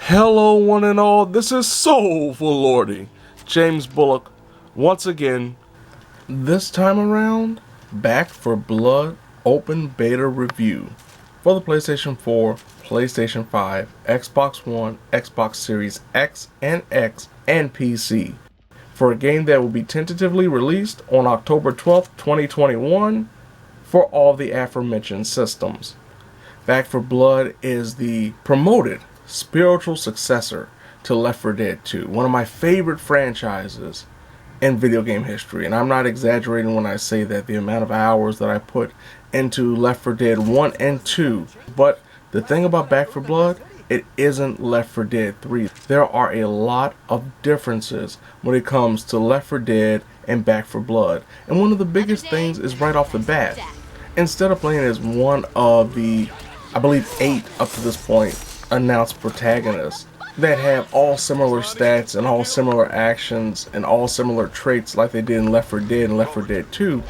Hello one and all, this is Soulful Lordy, James Bullock, once again, this time around, Back 4 Blood Open Beta Review for the PlayStation 4, PlayStation 5, Xbox One, Xbox Series X, and PC, for a game that will be tentatively released on October 12th, 2021 for all the aforementioned systems. Back 4 Blood is the promoted spiritual successor to Left 4 Dead 2, one of my favorite franchises in video game history. And I'm not exaggerating when I say that the amount of hours that I put into Left 4 Dead 1 and 2. But the thing about Back 4 Blood, it isn't Left 4 Dead 3. There are a lot of differences when it comes to Left 4 Dead and Back 4 Blood. And one of the biggest things is right off the bat. Instead of playing as one of the, I believe, 8 up to this point announced protagonists that have all similar stats and all similar actions and all similar traits like they did in Left 4 Dead and Left 4 Dead 2,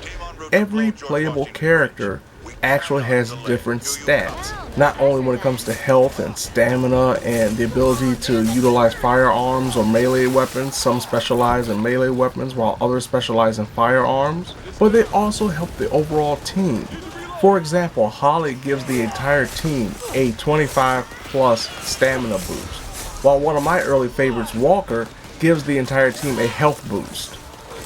every playable character actually has different stats. Not only when it comes to health and stamina and the ability to utilize firearms or melee weapons, some specialize in melee weapons while others specialize in firearms, but they also help the overall team. For example, Holly gives the entire team a 25 plus stamina boost, while one of my early favorites, Walker, gives the entire team a health boost.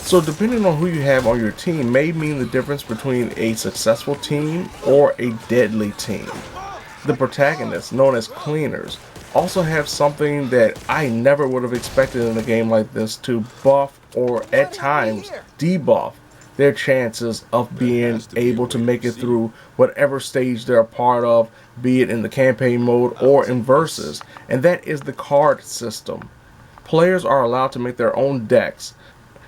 So depending on who you have on your team may mean the difference between a successful team or a deadly team. The protagonists, known as cleaners, also have something that I never would have expected in a game like this to buff or at times debuff their chances of being able to make it through whatever stage they're a part of, be it in the campaign mode or in versus, and that is the card system. Players are allowed to make their own decks,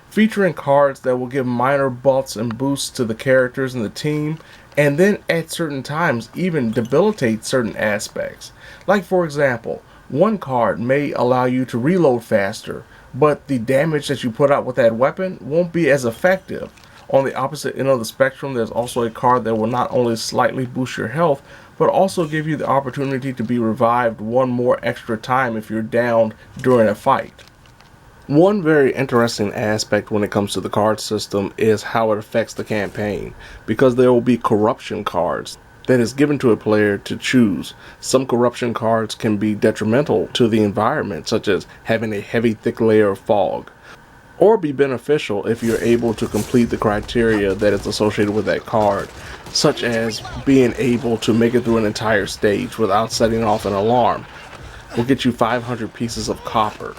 featuring cards that will give minor buffs and boosts to the characters in the team, and then at certain times even debilitate certain aspects. Like for example, one card may allow you to reload faster, but the damage that you put out with that weapon won't be as effective. On the opposite end of the spectrum, there's also a card that will not only slightly boost your health, but also give you the opportunity to be revived one more extra time if you're downed during a fight. One very interesting aspect when it comes to the card system is how it affects the campaign, because there will be corruption cards that is given to a player to choose. Some corruption cards can be detrimental to the environment, such as having a heavy thick layer of fog, or be beneficial if you're able to complete the criteria that is associated with that card, such as being able to make it through an entire stage without setting off an alarm, will get you 500 pieces of copper.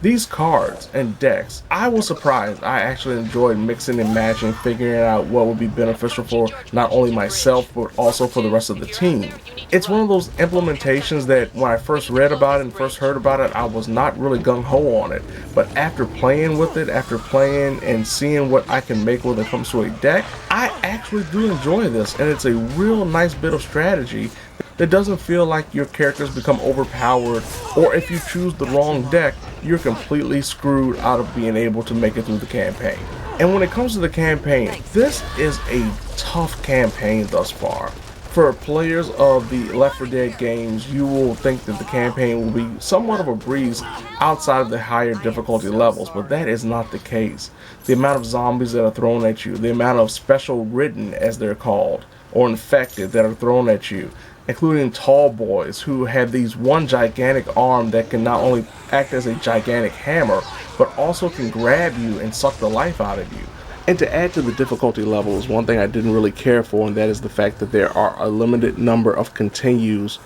These cards and decks, I was surprised. I actually enjoyed mixing and matching, figuring out what would be beneficial for not only myself, but also for the rest of the team. It's one of those implementations that when I first read about it and first heard about it, I was not really gung-ho on it. But after playing with it, after playing and seeing what I can make when it comes to a deck, I actually do enjoy this, and it's a real nice bit of strategy that doesn't feel like your characters become overpowered, or if you choose the wrong deck, you're completely screwed out of being able to make it through the campaign. And when it comes to the campaign, this is a tough campaign thus far. For players of the Left 4 Dead games, you will think that the campaign will be somewhat of a breeze outside of the higher difficulty levels, but that is not the case. The amount of zombies that are thrown at you, the amount of special ridden, as they're called, or infected that are thrown at you, including tall boys who have these one gigantic arm that can not only act as a gigantic hammer, but also can grab you and suck the life out of you. And to add to the difficulty levels, one thing I didn't really care for, and that is the fact that there are a limited number of continues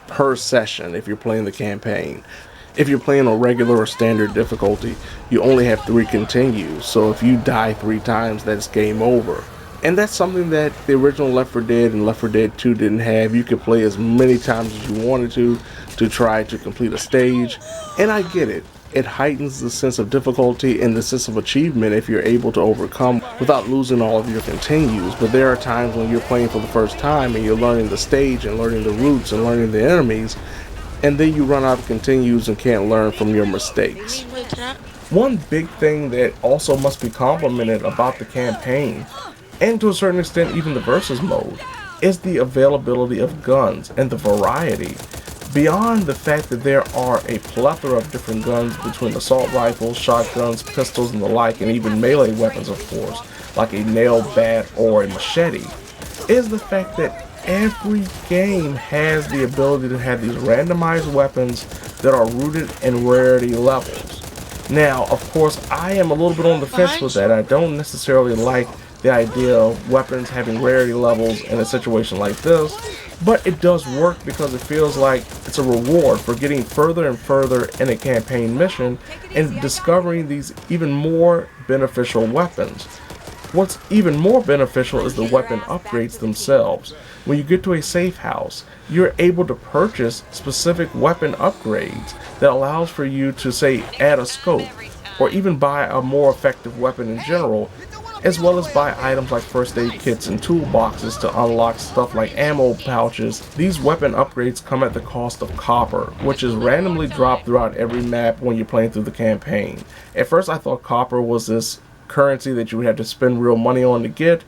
per session if you're playing the campaign. If you're playing on regular or standard difficulty, you only have 3 continues, so if you die 3 times, that's game over. And that's something that the original Left 4 Dead and Left 4 Dead 2 didn't have. You could play as many times as you wanted to try to complete a stage, and I get it. It heightens the sense of difficulty and the sense of achievement if you're able to overcome without losing all of your continues. But there are times when you're playing for the first time and you're learning the stage and learning the routes and learning the enemies, and then you run out of continues and can't learn from your mistakes. One big thing that also must be complimented about the campaign, and to a certain extent even the versus mode, is the availability of guns and the variety. Beyond the fact that there are a plethora of different guns between assault rifles, shotguns, pistols, and the like, and even melee weapons, of course, like a nail bat or a machete, is the fact that every game has the ability to have these randomized weapons that are rooted in rarity levels. Now, of course, I am a little bit on the fence with that. I don't necessarily like the idea of weapons having rarity levels in a situation like this, but it does work because it feels like it's a reward for getting further and further in a campaign mission and discovering these even more beneficial weapons. What's even more beneficial is the weapon upgrades themselves. When you get to a safe house, you're able to purchase specific weapon upgrades that allows for you to, say, add a scope, or even buy a more effective weapon in general, as well as buy items like first aid kits and toolboxes to unlock stuff like ammo pouches. These weapon upgrades come at the cost of copper, which is randomly dropped throughout every map when you're playing through the campaign. At first I thought copper was this currency that you would have to spend real money on to get,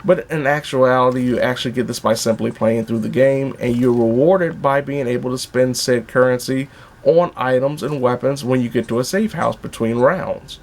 but in actuality you actually get this by simply playing through the game, and you're rewarded by being able to spend said currency on items and weapons when you get to a safe house between rounds.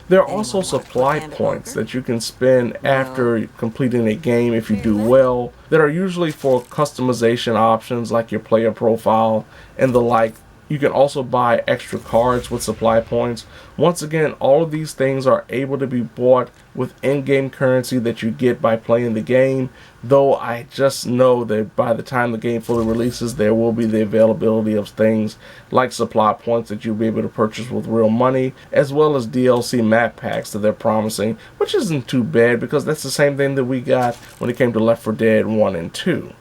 There are also supply points that you can spend after completing a game if you do well, that are usually for customization options like your player profile and the like. You can also buy extra cards with supply points. Once again, all of these things are able to be bought with in-game currency that you get by playing the game, though I just know that by the time the game fully releases, there will be the availability of things like supply points that you'll be able to purchase with real money, as well as DLC map packs that they're promising, which isn't too bad because that's the same thing that we got when it came to Left 4 Dead 1 and 2.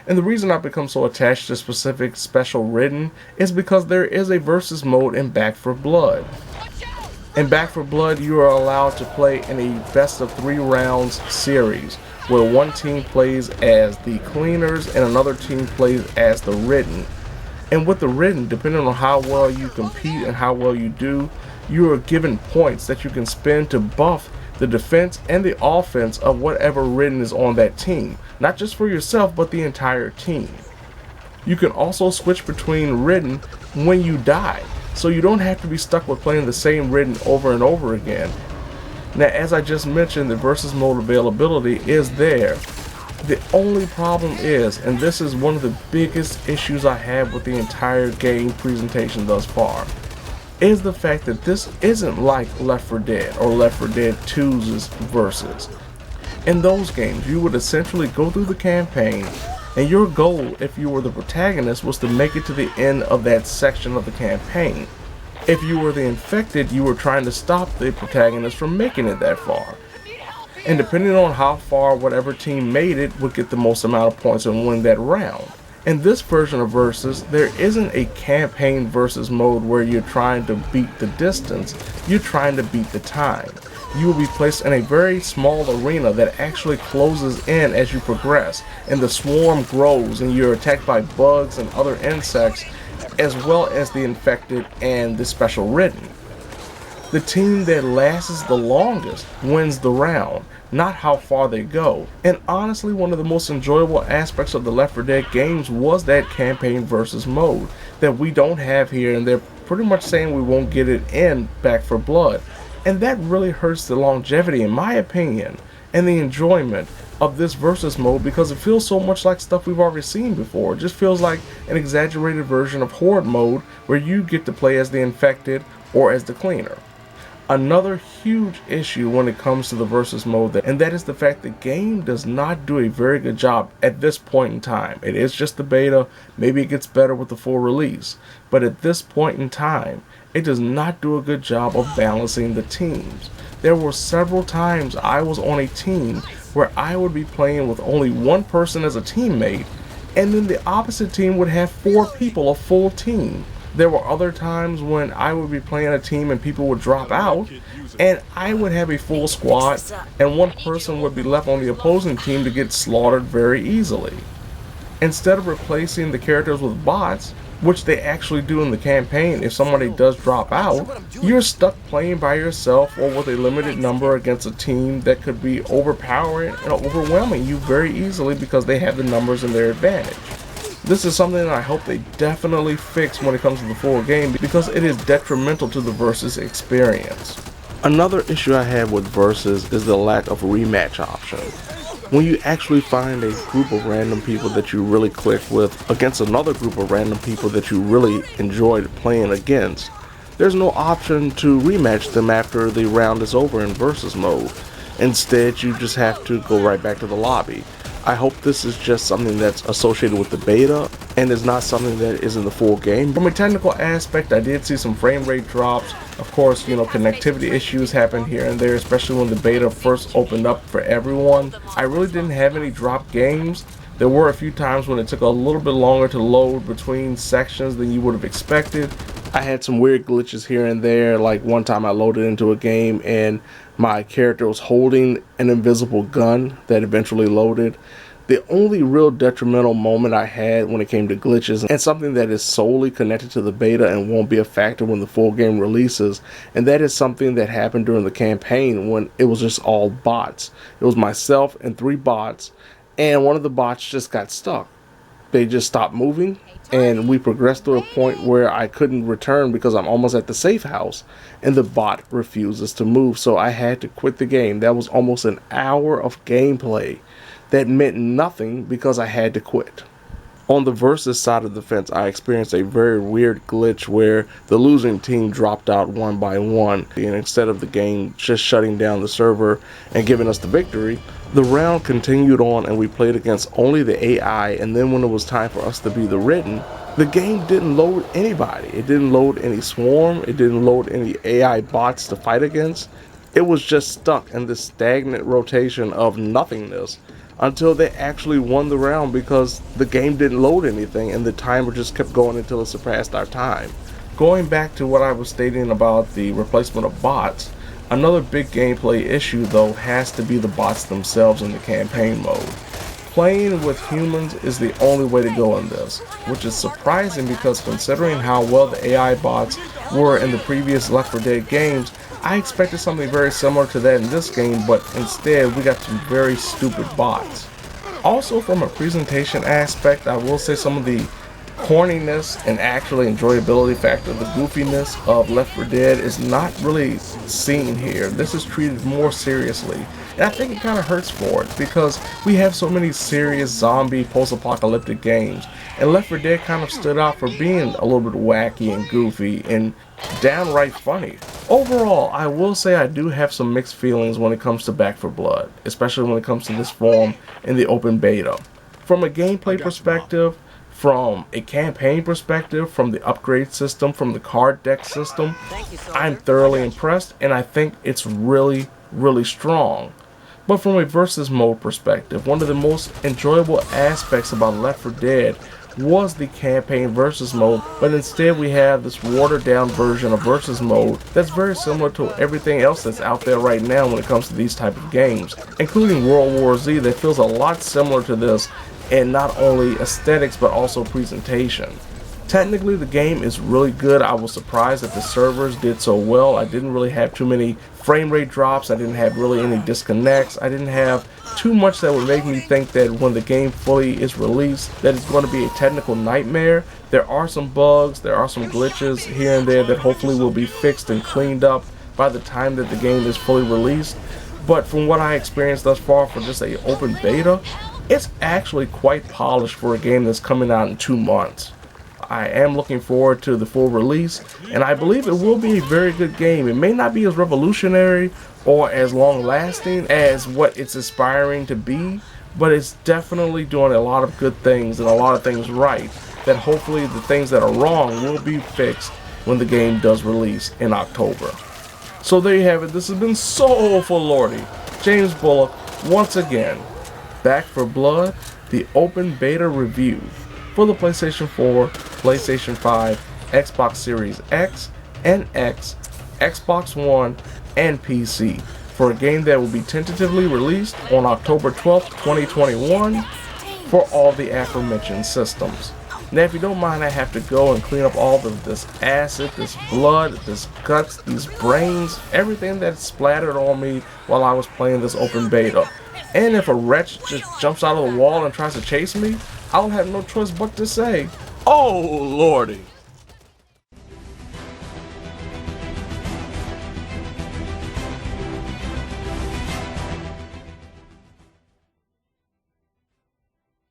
And the reason I've become so attached to specific special written is because there is a versus mode in Back 4 Blood. In Back 4 Blood, you are allowed to play in a best of 3 rounds series, where one team plays as the cleaners and another team plays as the written. And with the written, depending on how well you compete and how well you do, you are given points that you can spend to buff the defense and the offense of whatever written is on that team. Not just for yourself, but the entire team. You can also switch between written when you die, so you don't have to be stuck with playing the same written over and over again. Now, as I just mentioned, the versus mode availability is there. The only problem is, and this is one of the biggest issues I have with the entire game presentation thus far, is the fact that this isn't like Left 4 Dead or Left 4 Dead 2's versus. In those games, you would essentially go through the campaign, and your goal, if you were the protagonist, was to make it to the end of that section of the campaign. If you were the infected, you were trying to stop the protagonist from making it that far. And depending on how far whatever team made it would get the most amount of points and win that round. In this version of Versus, there isn't a campaign versus mode where you're trying to beat the distance, you're trying to beat the time. You will be placed in a very small arena that actually closes in as you progress, and the swarm grows and you're attacked by bugs and other insects, as well as the infected and the special written. The team that lasts the longest wins the round, not how far they go. And honestly, one of the most enjoyable aspects of the Left 4 Dead games was that campaign versus mode that we don't have here, and they're pretty much saying we won't get it in Back 4 Blood. And that really hurts the longevity, in my opinion, and the enjoyment of this versus mode, because it feels so much like stuff we've already seen before. It just feels like an exaggerated version of Horde mode where you get to play as the infected or as the cleaner. Another huge issue when it comes to the versus mode, and that is the fact the game does not do a very good job at this point in time. It is just the beta, maybe it gets better with the full release, but at this point in time, it does not do a good job of balancing the teams. There were several times I was on a team where I would be playing with only one person as a teammate, and then the opposite team would have 4 people, a full team. There were other times when I would be playing a team and people would drop out, and I would have a full squad, and one person would be left on the opposing team to get slaughtered very easily. Instead of replacing the characters with bots, which they actually do in the campaign if somebody does drop out, you're stuck playing by yourself or with a limited number against a team that could be overpowering and overwhelming you very easily because they have the numbers in their advantage. This is something that I hope they definitely fix when it comes to the full game because it is detrimental to the Versus experience. Another issue I have with Versus is the lack of rematch option. When you actually find a group of random people that you really click with against another group of random people that you really enjoyed playing against, there's no option to rematch them after the round is over in Versus mode. Instead, you just have to go right back to the lobby. I hope this is just something that's associated with the beta and is not something that is in the full game. From a technical aspect, I did see some frame rate drops. Of course, connectivity issues happen here and there, especially when the beta first opened up for everyone. I really didn't have any drop games. There were a few times when it took a little bit longer to load between sections than you would have expected. I had some weird glitches here and there, like one time I loaded into a game and my character was holding an invisible gun that eventually loaded. The only real detrimental moment I had when it came to glitches, and something that is solely connected to the beta and won't be a factor when the full game releases, and that is something that happened during the campaign when it was just all bots. It was myself and 3 bots, and one of the bots just got stuck. They just stopped moving, and we progressed to a point where I couldn't return because I'm almost at the safe house and the bot refuses to move, so I had to quit the game. That was almost an hour of gameplay that meant nothing because I had to quit. On the Versus side of the fence, I experienced a very weird glitch where the losing team dropped out one by one, and instead of the game just shutting down the server and giving us the victory, the round continued on and we played against only the AI, and then when it was time for us to be the written, the game didn't load anybody. It didn't load any swarm, it didn't load any AI bots to fight against. It was just stuck in this stagnant rotation of nothingness until they actually won the round because the game didn't load anything and the timer just kept going until it surpassed our time. Going back to what I was stating about the replacement of bots, another big gameplay issue though has to be the bots themselves in the campaign mode. Playing with humans is the only way to go in this, which is surprising because considering how well the AI bots were in the previous Left 4 Dead games, I expected something very similar to that in this game, but instead we got some very stupid bots. Also, from a presentation aspect, I will say some of the corniness and actually enjoyability factor, the goofiness of Left 4 Dead is not really seen here. This is treated more seriously. And I think it kind of hurts for it because we have so many serious zombie post-apocalyptic games, and Left 4 Dead kind of stood out for being a little bit wacky and goofy and downright funny. Overall, I will say I do have some mixed feelings when it comes to Back 4 Blood, especially when it comes to this form in the open beta. From a gameplay perspective, from a campaign perspective, from the upgrade system, from the card deck system, I'm thoroughly impressed and I think it's really, really strong. But from a versus mode perspective, one of the most enjoyable aspects about Left 4 Dead was the campaign versus mode, but instead we have this watered down version of versus mode that's very similar to everything else that's out there right now when it comes to these type of games, including World War Z that feels a lot similar to this in not only aesthetics but also presentation. Technically the game is really good. I was surprised that the servers did so well. I didn't really have too many frame rate drops. I didn't have really any disconnects. I didn't have too much that would make me think that when the game fully is released that it's going to be a technical nightmare. There are some bugs, there are some glitches here and there that hopefully will be fixed and cleaned up by the time that the game is fully released. But from what I experienced thus far for just a open beta, it's actually quite polished for a game that's coming out in 2 months. I am looking forward to the full release, and I believe it will be a very good game. It may not be as revolutionary or as long-lasting as what it's aspiring to be, but it's definitely doing a lot of good things and a lot of things right, that hopefully the things that are wrong will be fixed when the game does release in October. So there you have it. This has been Soulful Lordy, James Bullock, once again, Back 4 Blood, the open beta review for the PlayStation 4, PlayStation 5, Xbox Series X and X, Xbox One, and PC for a game that will be tentatively released on October 12th, 2021 for all the aforementioned systems. Now if you don't mind, I have to go and clean up all of this acid, this blood, this guts, these brains, everything that splattered on me while I was playing this open beta. And if a wretch just jumps out of the wall and tries to chase me, I'll have no choice but to say, oh lordy.